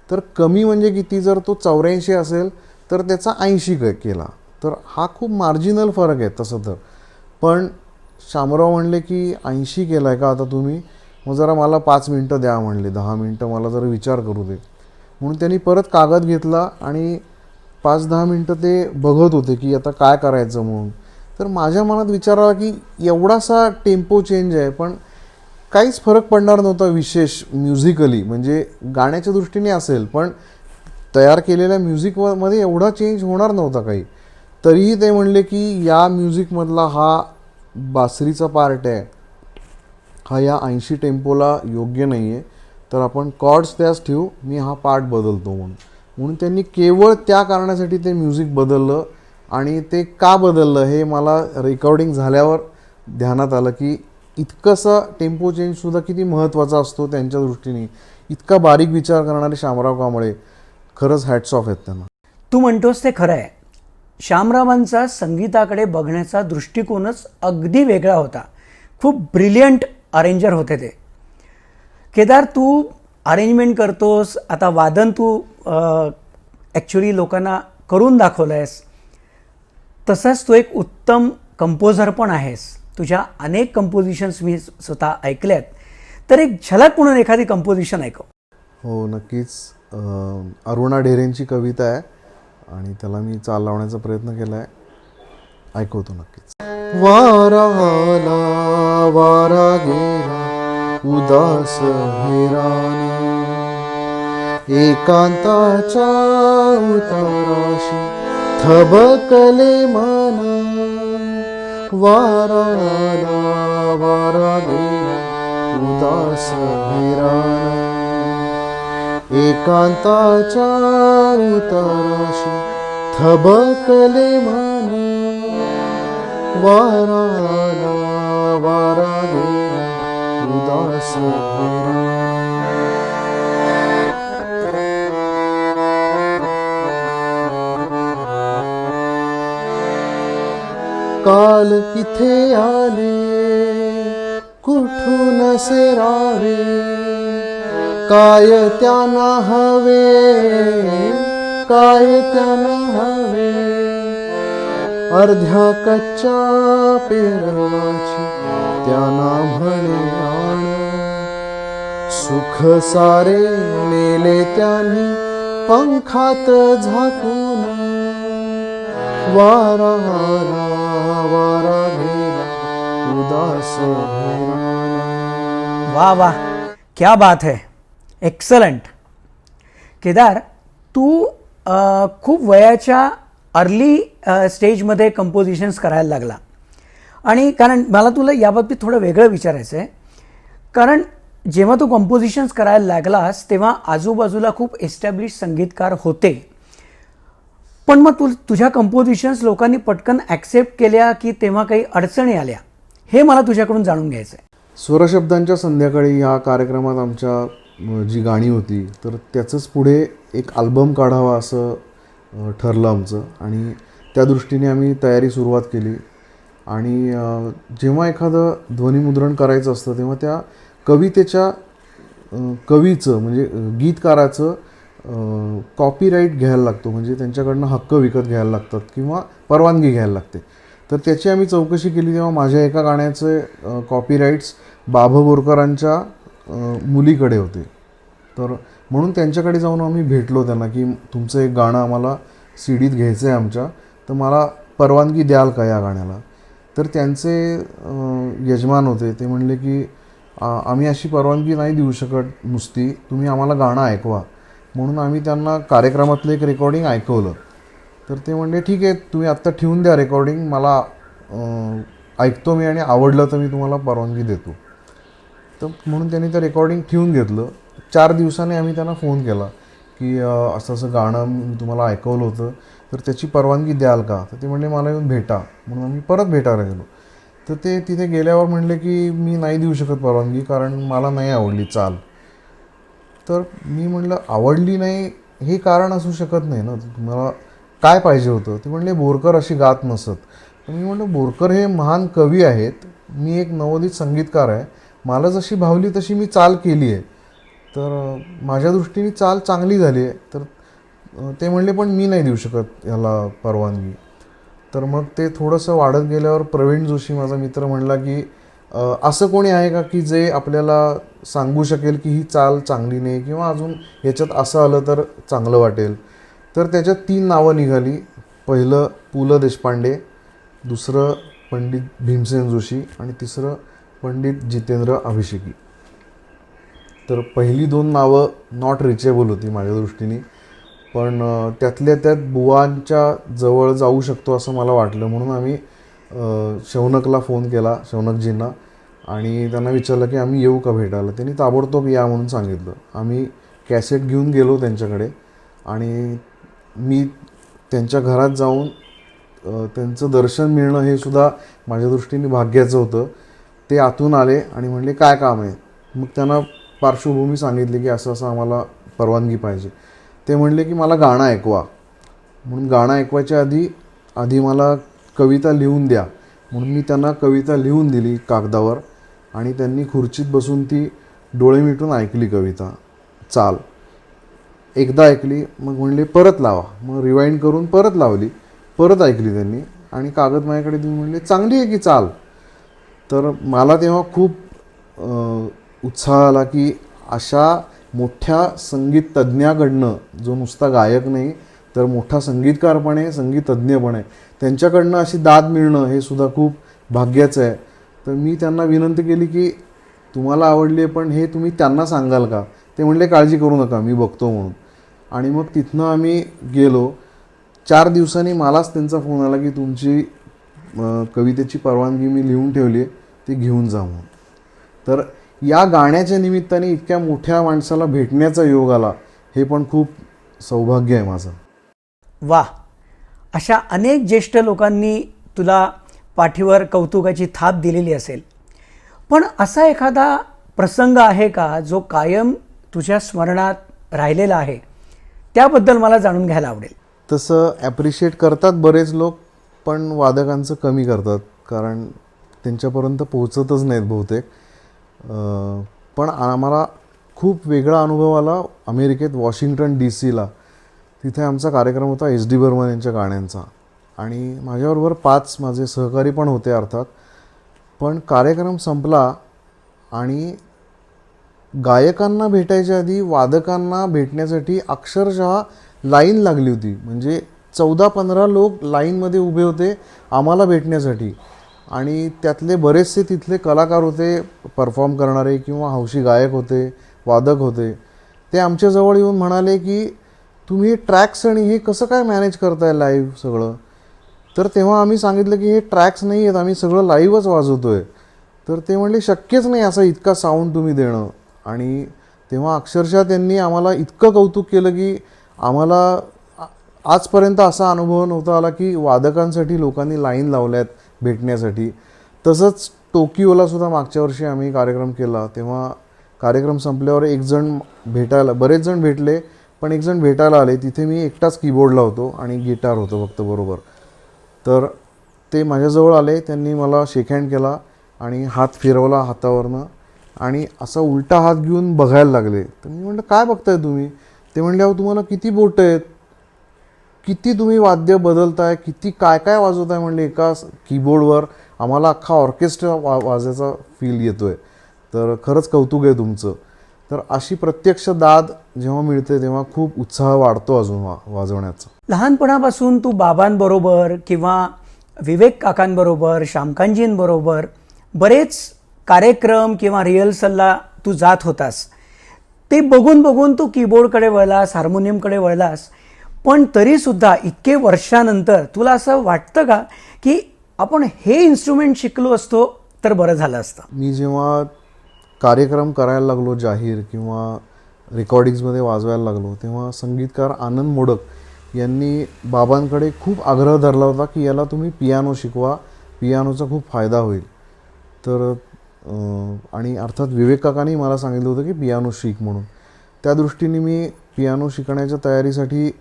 Speaker 2: तर कमी म्हणजे किती, जर तो 84 असेल तर त्याचा 80 केला. तर हा खूप मार्जिनल फरक आहे तसं तर. पण शामराव म्हणले की 80 केला आहे का आता तुम्ही, मग जरा मला 5 मिनटं द्या म्हणले, 10 मिनटं मला जरा विचार करू दे. म्हणून त्यांनी परत कागद घेतला आणि 5-10 मिनटं ते बघत होते की आता काय करायचं म्हणून. तर माझ्या मनात विचार आला की एवढासा टेम्पो चेंज आहे पण काहीच फरक पडणार नव्हता विशेष म्युझिकली, म्हणजे गाण्याच्या दृष्टीने असेल पण तयार केलेल्या म्युझिकमध्ये एवढा चेंज होणार नव्हता काही. तरीही ते म्हणले की या म्युझिकमधला हा बासरीचा पार्ट आहे, हा या 80 टेम्पोला योग्य नाही आहे, तर आपण कॉर्ड्स त्याच ठेवू, मी हा पार्ट बदलतो म्हणून त्यांनी केवळ त्या कारणासाठी ते म्युझिक बदललं. आणि ते का बदललं हे मला रेकॉर्डिंग झाल्यावर ध्यानात आलं की इतकंसा टेम्पो चेंजसुद्धा किती महत्त्वाचा असतो त्यांच्या दृष्टीने. इतका बारीक विचार करणारे शामराव कांबळे, खरंच हॅट्स ऑफ आहेत त्यांना.
Speaker 1: तू म्हणतोस ते खरं आहे. श्यामरावांचा संगीताकडे बघण्याचा दृष्टिकोनच अगदी वेगळा होता. खूप ब्रिलियंट अरेंजर होते ते. केदार, तू अरेंजमेंट करतोस, आता वादन तू ॲक्च्युली लोकांना करून दाखवलं आहेस. तसंच तू एक उत्तम कंपोजर पण आहेस. तुझ्या अनेक कंपोजिशन्स मी स्वतः ऐकल्यात. तर एक झलक म्हणून एखादी कंपोजिशन ऐकव.
Speaker 2: हो नक्कीच. अरुणा ढेरेंची कविता आहे आणि त्याला मी चाल लावण्याचा प्रयत्न केला आहे, ऐकवतो नक्कीच. वारा आला वारा गेला उदास हैरानी, एकांताच्या उताराशी थबकले मना. वारा आला वारा गेला उदास हैरानी, एकांताच्या उताराशी थबकले मना. वारा आला वारा गेला उदास हैरानी. काल इथे आले कुठून सेरावे, काय त्यांना हवे काय त्यांना हवे. अर्ध्या कच्च्या पेरवाची त्यांना म्हणे आण, सुख सारे नेले त्यांनी पंखात झाकून. वारा आला वारा गेला उदास हैरानी.
Speaker 1: वाह वाह, क्या बात है, एक्सलंट. केदार, तू खूप वयाच्या अर्ली स्टेजमध्ये कंपोजिशन्स करायला लागला. आणि कारण मला तुला याबाबतीत थोडं वेगळं विचारायचं आहे, कारण जेव्हा तू कंपोजिशन्स करायला लागलास तेव्हा आजूबाजूला खूप एस्टॅब्लिश संगीतकार होते, पण मग तुझ्या कंपोजिशन्स लोकांनी पटकन ॲक्सेप्ट केल्या की तेव्हा काही अडचणी आल्या, हे मला तुझ्याकडून जाणून घ्यायचं आहे.
Speaker 2: स्वरशब्दांच्या संध्याकाळी ह्या कार्यक्रमात आमच्या जी गाणी होती तर त्याचंच पुढे एक अल्बम काढावा असं ठरलं आमचं, आणि त्या दृष्टीने आम्ही तयारी सुरुवात केली. आणि जेव्हा एखादं ध्वनिमुद्रण करायचं असतं तेव्हा त्या कवितेच्या कवीचं म्हणजे गीतकाराचं कॉपीराईट घ्यायला लागतो, म्हणजे त्यांच्याकडनं हक्क विकत घ्यायला लागतात किंवा परवानगी घ्यायला लागते. तर त्याची आम्ही चौकशी केली तेव्हा माझ्या एका गाण्याचे कॉपीराईट्स बाभ बोरकरांच्या मुलीकडे होते. तर म्हणून त्यांच्याकडे जाऊन आम्ही भेटलो त्यांना की तुमचं एक गाणं आम्हाला सीडीत घ्यायचं आहे आमच्या, तर मला परवानगी द्याल का या गाण्याला. तर त्यांचे यजमान होते, ते म्हणले की आम्ही अशी परवानगी नाही देऊ शकत नुसती, तुम्ही आम्हाला गाणं ऐकवा. म्हणून आम्ही त्यांना कार्यक्रमातलं एक रेकॉर्डिंग ऐकवलं. तर ते म्हणले ठीक आहे, तुम्ही आत्ता ठेवून द्या रेकॉर्डिंग, मला ऐकतो मी आणि आवडलं तर मी तुम्हाला परवानगी देतो. तर म्हणून त्यांनी ते रेकॉर्डिंग ठेवून घेतलं. 4 दिवसांनी आम्ही त्यांना फोन केला की असं असं गाणं मी तुम्हाला ऐकवलं होतं, तर त्याची परवानगी द्याल का. तर ते म्हणले मला येऊन भेटा. म्हणून आम्ही परत भेटायला गेलो. तर ते तिथे गेल्यावर म्हणले की मी नाही देऊ शकत परवानगी, कारण मला नाही आवडली चाल. तर मी म्हटलं आवडली नाही हे कारण असू शकत नाही ना, तुम्हाला काय पाहिजे होतं. ते म्हणले बोरकर अशी गात नसत. तर मी म्हटलं बोरकर हे महान कवी आहेत, मी एक नवोदित संगीतकार आहे, मला जशी भावली तशी मी चाल केली आहे, तर माझ्या दृष्टीने चाल चांगली झाली आहे. तर ते म्हणले पण मी नाही देऊ शकत ह्याला परवानगी. तर मग ते थोडंसं वाढत गेल्यावर प्रवीण जोशी माझा मित्र म्हणला की असं कोणी आहे का की जे आपल्याला सांगू शकेल की ही चाल चांगली नाही किंवा अजून ह्याच्यात असं आलं तर चांगलं वाटेल. तर त्याच्यात 3 नावं निघाली. पहिलं पु ल देशपांडे, दुसरं पंडित भीमसेन जोशी आणि तिसरं पंडित जितेंद्र अभिषेकी. तर पहिली 2 नावं नॉट रिचेबल होती माझ्या दृष्टीने, पण त्यातल्या त्यात बुवांच्या जवळ जाऊ शकतो असं मला वाटलं. म्हणून आम्ही शौनकला फोन केला, शौनकजींना, आणि त्यांना विचारलं की आम्ही येऊ का भेटायला. त्यांनी ताबडतोब या म्हणून सांगितलं. आम्ही कॅसेट घेऊन गेलो त्यांच्याकडे आणि मी त्यांच्या घरात जाऊन त्यांचं दर्शन मिळणं हे सुद्धा माझ्या दृष्टीने भाग्याचं होतं. ते आतून आले आणि म्हणले काय काम आहे. मग त्यांना पार्श्वभूमी सांगितली की असं असं आम्हाला परवानगी पाहिजे. ते म्हणले की मला गाणं ऐकवा. म्हणून गाणं ऐकवायच्या आधी मला कविता लिहून द्या. म्हणून मी त्यांना कविता लिहून दिली कागदावर, आणि त्यांनी खुर्चीत बसून ती डोळे मिटून ऐकली कविता, चाल. एकदा ऐकली, मग म्हणले परत लावा. मग रिवाइंड करून परत लावली, परत ऐकली त्यांनी, आणि कागद माझ्याकडे देऊन म्हणले चांगली आहे की चाल. तर मला तेव्हा खूप उत्साह आला की अशा मोठ्या संगीत तज्ज्ञाकडनं, जो नुसता गायक नाही तर मोठा संगीतकार पण आहे, संगीतज्ञ पण आहे, त्यांच्याकडनं अशी दाद मिळणं हे सुद्धा खूप भाग्याचं आहे. तर मी त्यांना विनंती केली की तुम्हाला आवडली आहे पण हे तुम्ही त्यांना सांगाल का. ते म्हणले काळजी करू नका, मी बघतो म्हणून. आणि मग तिथनं आम्ही गेलो. 4 दिवसांनी मलाच त्यांचा फोन आला की तुमची कवितेची परवानगी मी लिहून ठेवली आहे, ती घेऊन जा म्हणून. तर या गाण्याच्या निमित्ताने इतक्या मोठ्या माणसाला भेटण्याचा योग आला, हे पण खूप सौभाग्य आहे माझं.
Speaker 1: वा, अशा अनेक ज्येष्ठ लोकांनी तुला पाठीवर कौतुकाची थाप दिलेली असेल, पण असा एखादा प्रसंग आहे का जो कायम तुझ्या स्मरणात राहिलेला आहे, त्याबद्दल मला जाणून घ्यायला आवडेल.
Speaker 2: तसं ॲप्रिशिएट करतात बरेच लोक, पण वादकांचं कमी करतात, कारण त्यांच्यापर्यंत पोहोचतच नाहीत बहुतेक. पण आम्हाला खूप वेगळा अनुभव आला अमेरिकेत, वॉशिंग्टन DC ला. तिथे आमचा कार्यक्रम होता SD बर्मन यांच्या गाण्यांचा, आणि माझ्याबरोबर 5 माझे सहकारी पण होते अर्थात. पण कार्यक्रम संपला आणि गायकांना भेटायच्या आधी वादकांना भेटण्यासाठी अक्षरशः लाईन लागली होती. म्हणजे 14-15 लोक लाईनमध्ये उभे होते आम्हाला भेटण्यासाठी, आणि त्यातले बरेचसे तिथले कलाकार होते, परफॉर्म करणारे किंवा हौशी गायक होते, वादक होते. ते आमच्याजवळ येऊन म्हणाले की तुम्ही हे ट्रॅक्स आणि हे कसं काय मॅनेज करताय लाईव्ह सगळं. तर तेव्हा आम्ही सांगितलं की हे ट्रॅक्स नाही आहेत, आम्ही सगळं लाईव्हच वाजवतो आहे. तर ते म्हणले शक्यच नाही असा इतका साऊंड तुम्ही देणं. आणि तेव्हा अक्षरशः त्यांनी आम्हाला इतकं कौतुक केलं की आम्हाला आजपर्यंत असा अनुभव नव्हता आला की वादकांसाठी लोकांनी लाईन लावल्यात भेटण्यासाठी. तसंच टोकियोलासुद्धा मागच्या वर्षी आम्ही कार्यक्रम केला. तेव्हा कार्यक्रम संपल्यावर बरेच जण भेटले, पण एक जण भेटायला आले. तिथे मी एकटाच कीबोर्डला होतो आणि गिटार होतं फक्त बरोबर. तर ते माझ्याजवळ आले, त्यांनी मला शेक हँड केला आणि हात फिरवला हातावरनं आणि असा उलटा हात घेऊन बघायला लागले. तर मी म्हटलं काय बघताय तुम्ही. ते म्हणले अहो तुम्हाला किती बोटं आहेत, किती तुम्ही वाद्य बदलताय, किती काय काय वाजवताय. म्हणले एका कीबोर्डवर आम्हाला अख्खा ऑर्केस्ट्रा वाजायचा फील येतोय. तर खरंच कौतुक आहे तुमचं. तर अशी प्रत्यक्ष दाद जेव्हा मिळते तेव्हा खूप उत्साह वाढतो अजून वाजवण्याचा.
Speaker 1: लहानपणापासून तू बाबांबरोबर किंवा विवेक काकांबरोबर, श्यामकांतजींबरोबर बरेच कार्यक्रम किंवा रिहर्सलला तू जात होतास. ते बघून बघून तू कीबोर्डकडे वळलास, हार्मोनियमकडे वळलास. पण तरीसुद्धा इतके वर्षानंतर तुला असं वाटतं का की आपण हे इन्स्ट्रुमेंट शिकलो असतो तर बरं झालं असतं.
Speaker 2: मी जेव्हा कार्यक्रम करायला लागलो जाहीर किंवा रेकॉर्डिंग्समध्ये वाजवायला लागलो तेव्हा संगीतकार आनंद मोडक यांनी बाबांकडे खूप आग्रह धरला होता की याला तुम्ही पियानो शिकवा, पियानोचा खूप फायदा होईल. तर आणि अर्थात विवेक काकांनी मला सांगितलं होतं की पियानो शिक म्हणून. त्या दृष्टीने मी पियानो शिकण्याच्या तयारीसाठी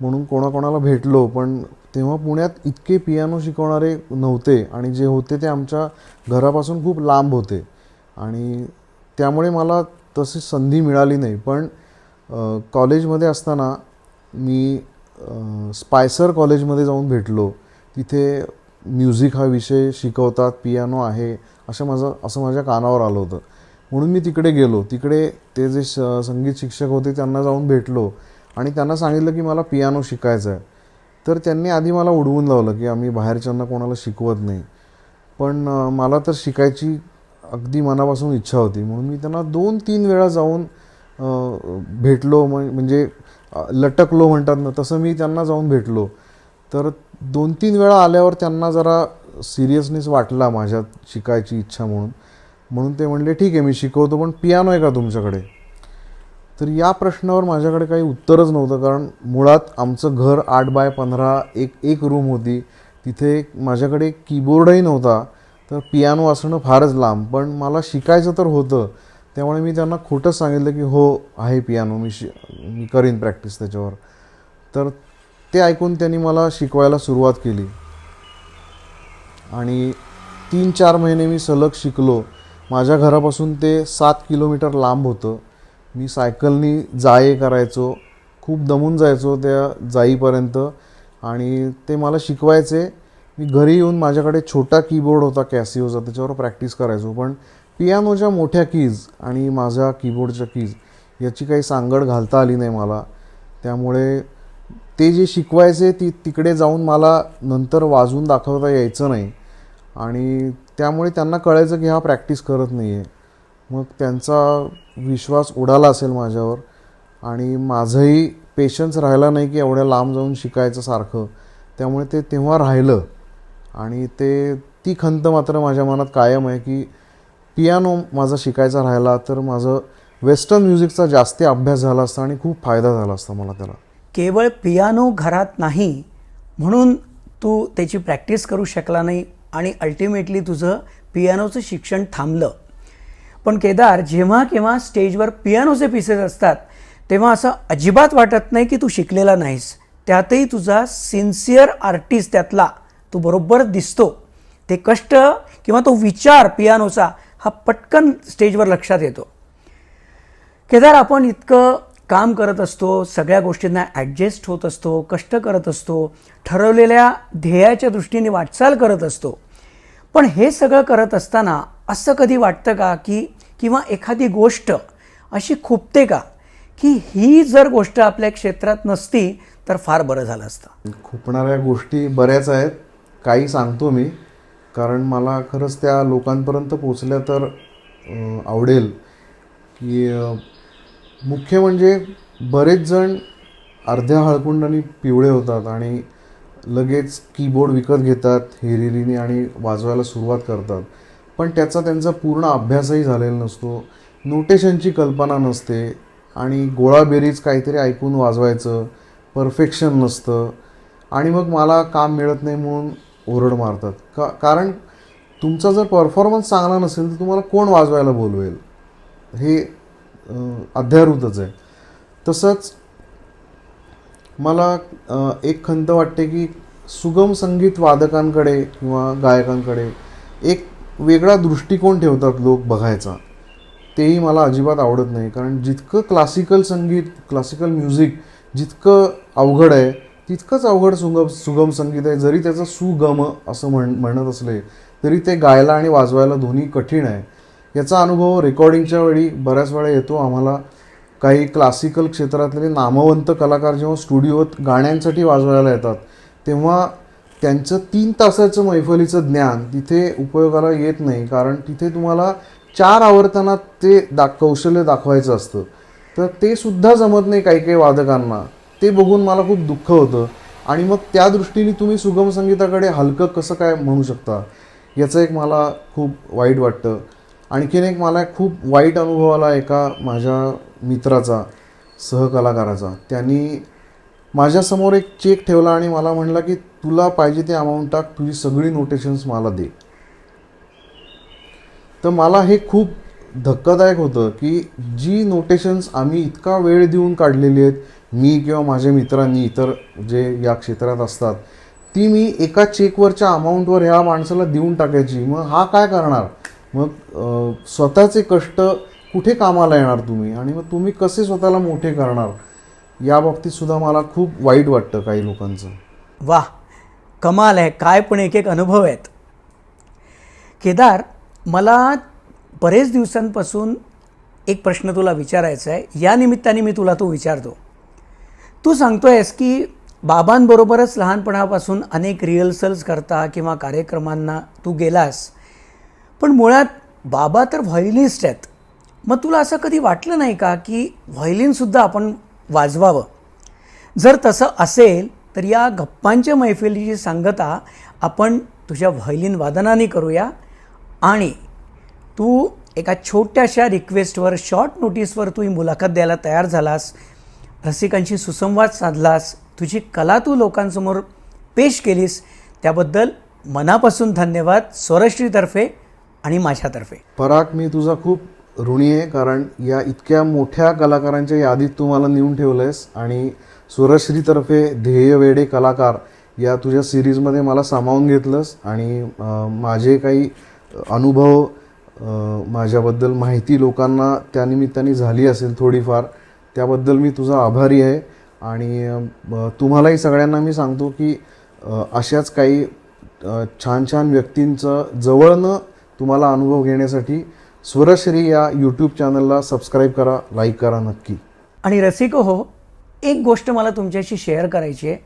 Speaker 2: म्हणून कोणाकोणाला भेटलो, पण तेव्हा पुण्यात इतके पियानो शिकवणारे नव्हते आणि जे होते ते आमच्या घरापासून खूप लांब होते आणि त्यामुळे मला तशी संधी मिळाली नाही. पण कॉलेजमध्ये असताना मी स्पायसर कॉलेजमध्ये जाऊन भेटलो. तिथे म्युझिक हा विषय शिकवतात, पियानो आहे असं माझ्या कानावर आलं होतं. म्हणून मी तिकडे गेलो. तिकडे ते जे संगीत शिक्षक होते त्यांना जाऊन भेटलो आणि त्यांना सांगितलं की मला पियानो शिकायचं आहे. तर त्यांनी आधी मला उडवून लावलं की आम्ही बाहेरच्यांना कोणाला शिकवत नाही. पण मला तर शिकायची अगदी मनापासून इच्छा होती. म्हणून मी त्यांना 2-3 वेळा जाऊन भेटलो. म्हणजे लटकलो म्हणतात ना, तसं मी त्यांना जाऊन भेटलो. तर 2-3 वेळा आल्यावर त्यांना जरा सिरियसनेस वाटला माझ्यात शिकायची इच्छा म्हणून ते म्हणले ठीक आहे मी शिकवतो, पण पियानो आहे का तुमच्याकडे. तर या प्रश्नावर माझ्याकडे काही उत्तरच नव्हतं, कारण मुळात आमचं घर 8x15 एक रूम होती. तिथे माझ्याकडे कीबोर्डही नव्हता, तर पियानो असणं फारच लांब. पण मला शिकायचं तर होतं, त्यामुळे मी त्यांना खोटंच सांगितलं की हो आहे पियानो, मी करीन प्रॅक्टिस त्याच्यावर. तर ते ऐकून त्यांनी मला शिकवायला सुरुवात केली आणि 3-4 महिने मी सलग शिकलो. माझ्या घरापासून ते 7 किलोमीटर लांब होतं. मी सायकलनी करायचो, खूप दमून जायचो त्या जाईपर्यंत आणि ते मला शिकवायचे. मी घरी येऊन माझ्याकडे छोटा कीबोर्ड होता कॅसिओचा, त्याच्यावर प्रॅक्टिस करायचो. पण पियानोच्या मोठ्या कीज आणि माझ्या कीबोर्डच्या कीज याची काही सांगड घालता आली नाही मला. त्यामुळे ते जे शिकवायचे तिकडे जाऊन मला नंतर वाजवून दाखवता यायचं नाही आणि त्यामुळे त्यांना कळायचं की हा प्रॅक्टिस करत नाही आहे. मग त्यांचा विश्वास उडाला असेल माझ्यावर आणि माझंही पेशन्स राहिला नाही की एवढ्या लांब जाऊन शिकायचं सारखं. त्यामुळे ते तेव्हा राहिलं आणि ती खंत मात्र माझ्या मनात कायम आहे की पियानो माझा शिकायचा राहिला तर माझं वेस्टर्न म्युझिकचा जास्त अभ्यास झाला असता आणि खूप फायदा झाला असता मला त्याला.
Speaker 1: केवळ पियानो घरात नाही म्हणून तू त्याची प्रॅक्टिस करू शकला नाही आणि अल्टिमेटली तुझं पियानोचं शिक्षण थांबलं. पण केदार, जेव्हा केव्हा स्टेजवर पियानोचे पीसेस असतात तेव्हा असं अजिबात वाटत नाही की तू शिकलेला नाहीस. त्यातही तुझा सिन्सिअर आर्टिस्ट त्यातला तू बरोबर दिसतो. ते कष्ट किंवा तो विचार पियानोचा हा पटकन स्टेजवर लक्षात येतो. केदार, आपण इतकं काम करत असतो, सगळ्या गोष्टींना ॲडजस्ट होत असतो, कष्ट करत असतो, ठरवलेल्या ध्येयाच्या दृष्टीने वाटचाल करत असतो. पण हे सगळं करत असताना असं कधी वाटतं का की किंवा एखादी गोष्ट अशी खुपते का की ही जर गोष्ट आपल्या क्षेत्रात नसती तर फार बरं झालं असतं.
Speaker 2: खुपणाऱ्या गोष्टी बऱ्याच आहेत. काही सांगतो मी, कारण मला खरंच त्या लोकांपर्यंत पोचल्या तर आवडेल. की मुख्य म्हणजे बरेच जण अर्ध्या हळकुंडाने पिवळे होतात आणि लगेच कीबोर्ड विकत घेतात हिरिरीने आणि वाजवायला सुरुवात करतात. पण त्याचा त्यांचा पूर्ण अभ्यासही झालेला नसतो, नोटेशनची कल्पना नसते आणि गोळाबेरीज काहीतरी ऐकून वाजवायचं, परफेक्शन नसतं आणि मग मला काम मिळत नाही म्हणून ओरड मारतात. कारण तुमचा जर परफॉर्मन्स चांगला नसेल तर तुम्हाला कोण वाजवायला बोलवेल, हे अध्यारूतच आहे. तसंच मला एक खंत वाटते की सुगम संगीत वादकांकडे किंवा गायकांकडे एक वेगळा दृष्टिकोन ठेवतात लोक बघायचा. तेही मला अजिबात आवडत नाही. कारण जितकं क्लासिकल संगीत, क्लासिकल म्युझिक जितकं अवघड आहे तितकंच अवघड सुगम संगीत आहे. जरी त्याचं सुगम असं म्हणत असले तरी ते गायला आणि वाजवायला दोन्ही कठीण आहे. याचा अनुभव रेकॉर्डिंगच्या वेळी बऱ्याच वेळा येतो आम्हाला. काही क्लासिकल क्षेत्रातले नामवंत कलाकार जेव्हा स्टुडिओत गाण्यांसाठी वाजवायला येतात तेव्हा त्यांचं 3 तासाचं मैफलीचं ज्ञान तिथे उपयोगाला येत नाही. कारण तिथे तुम्हाला 4 आवर्तनात ते कौशल्य दाखवायचं असतं. तर ते सुद्धा जमत नाही काही काही वादकांना. ते बघून मला खूप दुःख होतं. आणि मग त्या दृष्टीने तुम्ही सुगम संगीताकडे हलकं कसं काय म्हणू शकता, याचं एक मला खूप वाईट वाटतं. आणखीन एक मला खूप वाईट अनुभव आला एका माझ्या मित्राचा, सहकलाकाराचा. त्यांनी माझ्यासमोर एक चेक ठेवला आणि मला म्हणला की तुला पाहिजे ते अमाऊंट टाक, तुझी सगळी नोटेशन्स मला दे. तर मला हे खूप धक्कादायक होतं की जी नोटेशन्स आम्ही इतका वेळ देऊन काढलेली आहेत, मी किंवा माझ्या मित्रांनी, इतर जे या क्षेत्रात असतात, ती मी एका चेकवरच्या अमाऊंटवर ह्या माणसाला देऊन टाकायची. मग हा काय करणार? मग स्वतःचे कष्ट कुठे कामाला येणार तुम्ही? आणि मग तुम्ही कसे स्वतःला मोठे करणार? या बाबतीत सुद्धा मला खूप वाईट वाटतं काही लोकांचं.
Speaker 1: वाह, कमाल आहे. काय पण एक एक अनुभव आहेत. केदार, मला बरेच दिवसांपासून एक प्रश्न तुला विचारायचा आहे. या निमित्ताने मी तुला तो विचारतो. तू सांगतोयस की बाबांबरोबरच लहानपणापासून अनेक रिहर्सल्स करता किंवा कार्यक्रमांना तू गेलास, पण मुळात बाबा तर व्हायोलिनिस्ट आहेत. मग तुला असं कधी वाटलं नाही का की व्हायोलिनसुद्धा आपण वाजवावं? जर तसं असेल तर या गप्पांच्या मैफिलीची सांगता आपण तुझ्या व्हायोलिन वादनाने करूया. आणि तू एका छोट्याशा रिक्वेस्टवर, शॉर्ट नोटीसवर तू ही मुलाखत द्यायला तयार झालास, रसिकांशी सुसंवाद साधलास, तुझी कला तू लोकांसमोर पेश केलीस, त्याबद्दल मनापासून धन्यवाद, स्वरश्रीतर्फे आणि माझ्यातर्फे.
Speaker 2: पराग, मी तुझा खूप ऋणी आहे. कारण या इतक्या मोठ्या कलाकारांच्या यादीत तू मला नेऊन ठेवलं आहेस आणि स्वरश्रीतर्फे ध्येय वेडे कलाकार या तुझ्या सिरीजमध्ये मला सामावून घेतलंस आणि माझे काही अनुभव, माझ्याबद्दल माहिती लोकांना त्यानिमित्ताने झाली असेल थोडीफार, त्याबद्दल मी तुझा आभारी आहे. आणि तुम्हालाही सगळ्यांना मी सांगतो की अशाच काही छान छान व्यक्तींचं जवळनं तुम्हाला अनुभव घेण्यासाठी स्वरश्री या यूट्यूब चॅनलला सबस्क्राईब करा, लाईक करा नक्की.
Speaker 1: आणि रसिको हो, एक गोष्ट मला तुमच्याशी शेअर करायची आहे.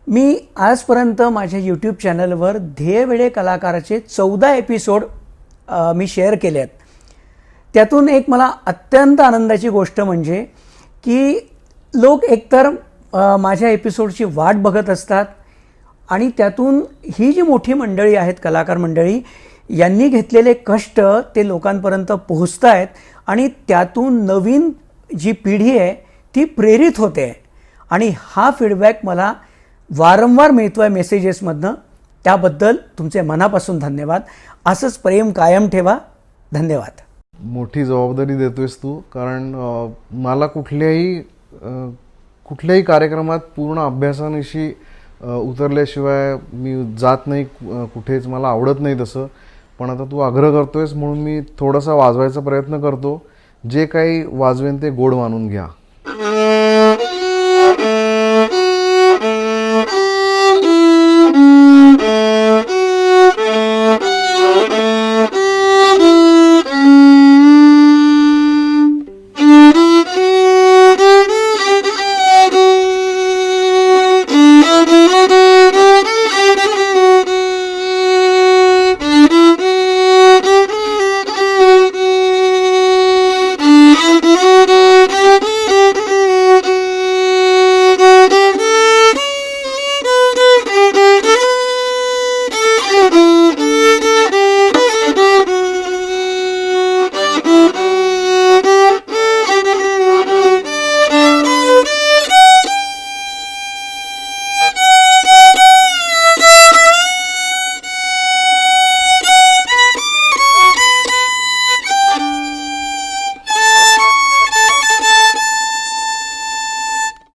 Speaker 1: मी आजपर्यंत माझ्या यूट्यूब चॅनलवर ध्येयवेडे कलाकाराचे 14 एपिसोड मी शेअर केले आहेत. त्यातून एक मला अत्यंत आनंदाची गोष्ट म्हणजे की लोक एकतर माझ्या एपिसोडची वाट बघत असतात आणि त्यातून ही जी मोठी मंडळी आहेत, कलाकार मंडळी, यांनी घेतलेले कष्ट ते लोकांपर्यंत पोहोचत आहेत आणि त्यातून नवीन जी पिढी आहे ती प्रेरित होते आहे. आणि हा फीडबॅक मला वारंवार मिळतो आहे मेसेजेसमधनं. त्याबद्दल तुमचे मनापासून धन्यवाद. असंच प्रेम कायम ठेवा. धन्यवाद.
Speaker 2: मोठी जबाबदारी देतोयस तू. कारण मला कुठल्याही कार्यक्रमात पूर्ण अभ्यासानिशी उतरल्याशिवाय मी जात नाही कुठेच. मला आवडत नाही तसं. पण आता तू आग्रह करतोयस म्हणून मी थोडासा वाजवायचा प्रयत्न करतो. जे काही वाजवेन ते गोड मानून घ्या.